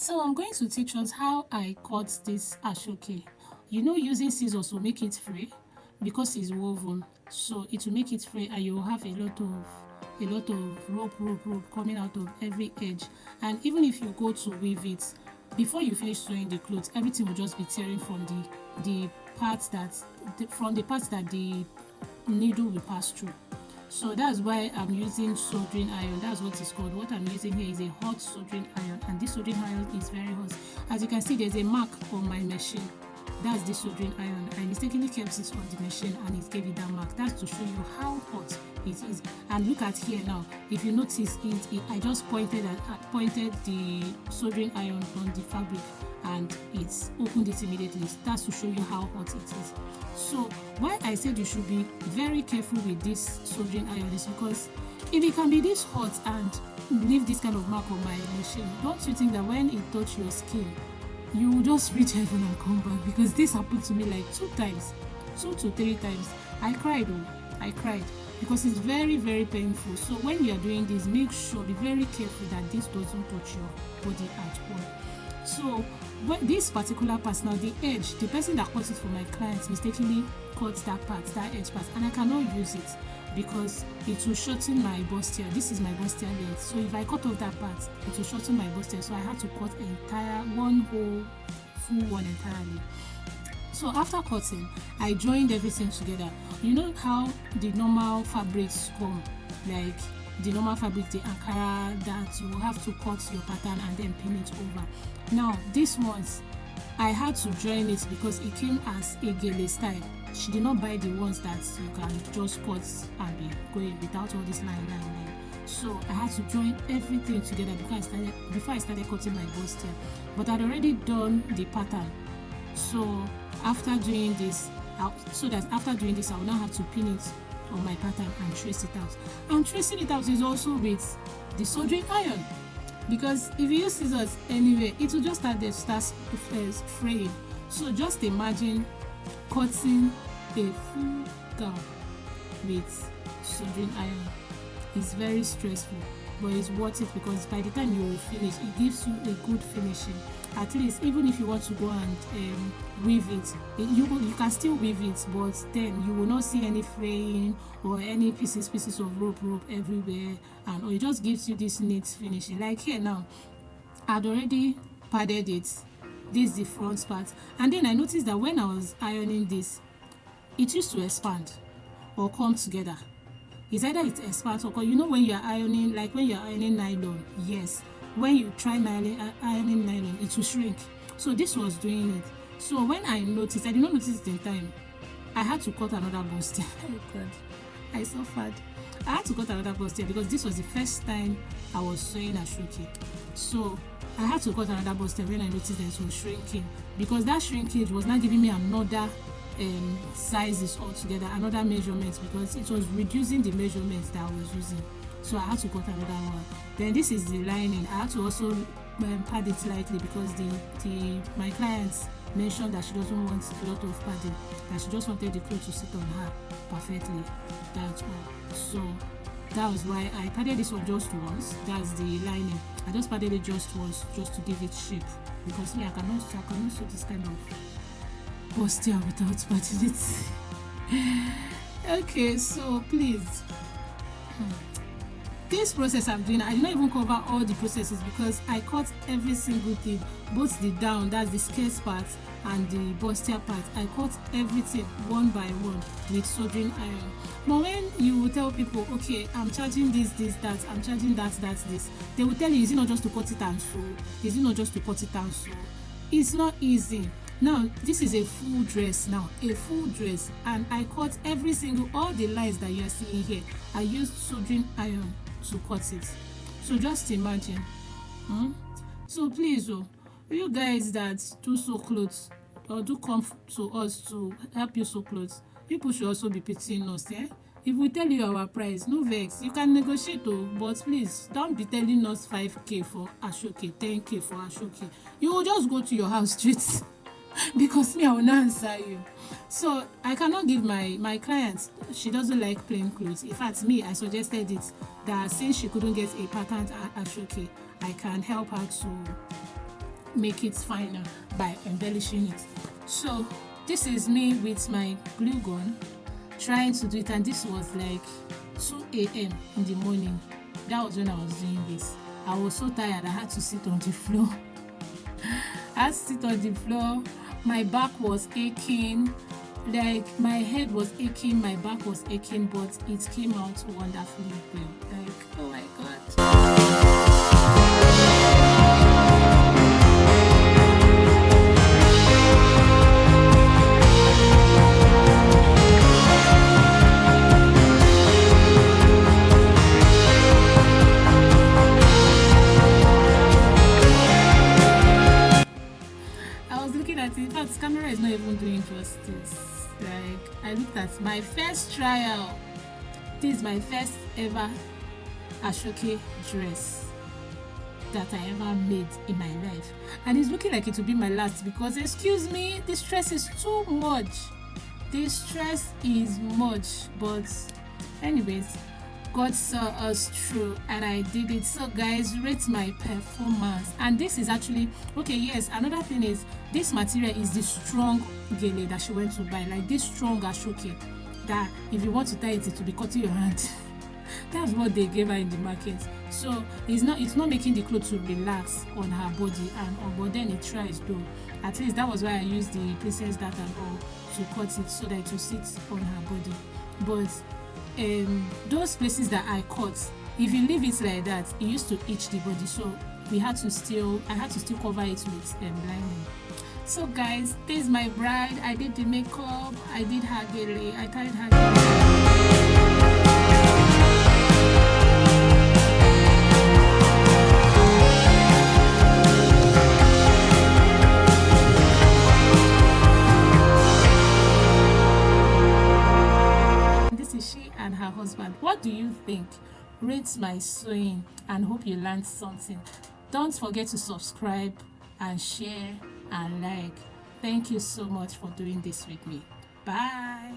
So I'm going to teach us how I cut this Asoke. Using scissors will make it free because it's woven. So it will make it free and you will have a lot of rope coming out of every edge. And even if you go to weave it, before you finish sewing the clothes, everything will just be tearing from the parts that the needle will pass through. So that's why I'm using soldering iron. That's what it's called. What I'm using here is a hot soldering iron, and this soldering iron is very hot. As you can see, there's a mark on my machine. That's the soldering iron. I mistakenly kept it on the machine and it gave it that mark. That's to show you how hot it is. And look at here now. If you notice I just pointed the soldering iron on the fabric and it's opened it immediately. That's to show you how hot it is. So why I said you should be very careful with this soldering iron is because if it can be this hot and leave this kind of mark on my machine, don't you think that when it touches your skin, you will just reach heaven and come back? Because this happened to me like 2 to 3 times. I cried because it's very, very painful. So when you are doing this, make sure, be very careful that this doesn't touch your body at all. So this particular part now, the edge, the person that cut it for my clients mistakenly cut that edge part, and I cannot use it because it will shorten my bustier. This is my bustier length. So if I cut off that part, it will shorten my bustier. So I had to cut one whole full one entirely. So after cutting, I joined everything together. You know how the normal fabrics come, like the normal fabric, the Ankara, that you will have to cut your pattern and then pin it over. Now these ones, I had to join it because it came as a gele style. She did not buy the ones that you can just cut and be going without all this line. So I had to join everything together before I started cutting my bustier. But I'd already done the pattern. So after doing this, I will now have to pin it on my pattern and trace it out. And tracing it out is also with the soldering iron, because if you use scissors anyway, it will just start fraying. So just imagine cutting a full gown with soldering iron. It's very stressful, but it's worth it because by the time you will finish, it gives you a good finishing. At least, even if you want to go and weave it, you can still weave it, but then you will not see any fraying or any pieces of rope everywhere, and or it just gives you this neat finishing. Like here now, I'd already padded it. This is the front part, and then I noticed that when I was ironing this, it used to expand or come together. It's either it expands or when you're ironing, like when you're ironing nylon, yes, when you try ironing nylon, it will shrink. So this was doing it. So when I noticed, I did not notice it in time. I had to cut another bustier. Oh God, I suffered. I had to cut another bustier because this was the first time I was sewing Asoke. So I had to cut another bustier when I noticed that it was shrinking, because that shrinkage was not giving me another sizes altogether, another measurements, because it was reducing the measurements that I was using. So I had to cut another one. Then this is the lining. I had to also pad it slightly because my clients mentioned that she doesn't want a lot of padding, that she just wanted the clothes to sit on her perfectly. That's all. So that was why I padded this one just once. That's the lining. I just padded it just once, just to give it shape, because I cannot sew this kind of bustier without padding it. Okay, so please, this process I'm doing, I did not even cover all the processes because I cut every single thing, both the down, that's the skirt part, and the bustier part. I cut everything one by one with soldering iron. But when you will tell people, okay, I'm charging this, that, I'm charging that, this, they will tell you, is it not just to cut it and sew? Is it not just to cut it and sew? It's not easy. Now this is a full dress and I cut all the lines that you are seeing here. I used soldering iron to cut it. So just imagine. So please, you guys that do sew clothes or do come to us to help you sew clothes, people should also be pitying us. If we tell you our price, no vex, you can negotiate, but please don't be telling us 5k for Asoke, 10k for Asoke. You will just go to your house straight because me, I will not answer you. So I cannot give my clients, she doesn't like plain clothes. In fact, me, I suggested it that since she couldn't get a patterned Asoke, I can help her to make it finer by embellishing it. So this is me with my glue gun trying to do it, and this was like 2 a.m. in the morning. That was when I was doing this. I was so tired I had to sit on the floor. I had to sit on the floor. My back was aching, like my head was aching, my back was aching, but it came out wonderfully well. Like, oh my god. I was looking at it. In fact, this camera is not even doing justice. Like, I looked at my first trial. This is my first ever Asoke dress that I ever made in my life, and it's looking like it will be my last because, excuse me, this dress is too much. This dress is much, but anyways, God saw us through and I did it. So guys, rate my performance. And this is actually okay. Yes, another thing is this material is the strong gele that she went to buy, like this strong Asoke that if you want to tie it, it will be cutting your hand. That's what they gave her in the market. So it's not making the clothes to relax on her body and all, but then it tries though. At least that was why I used the princess that and all to cut it so that it will sit on her body. But those places that I cut, if you leave it like that, it used to itch the body, so I had to still cover it with lining. So guys, this is my bride. I did the makeup, I did her gele, I tied her gele. This is she and her husband. What do you think? Rate my sewing and hope you learned something. Don't forget to subscribe and share and like. Thank you so much for doing this with me. Bye.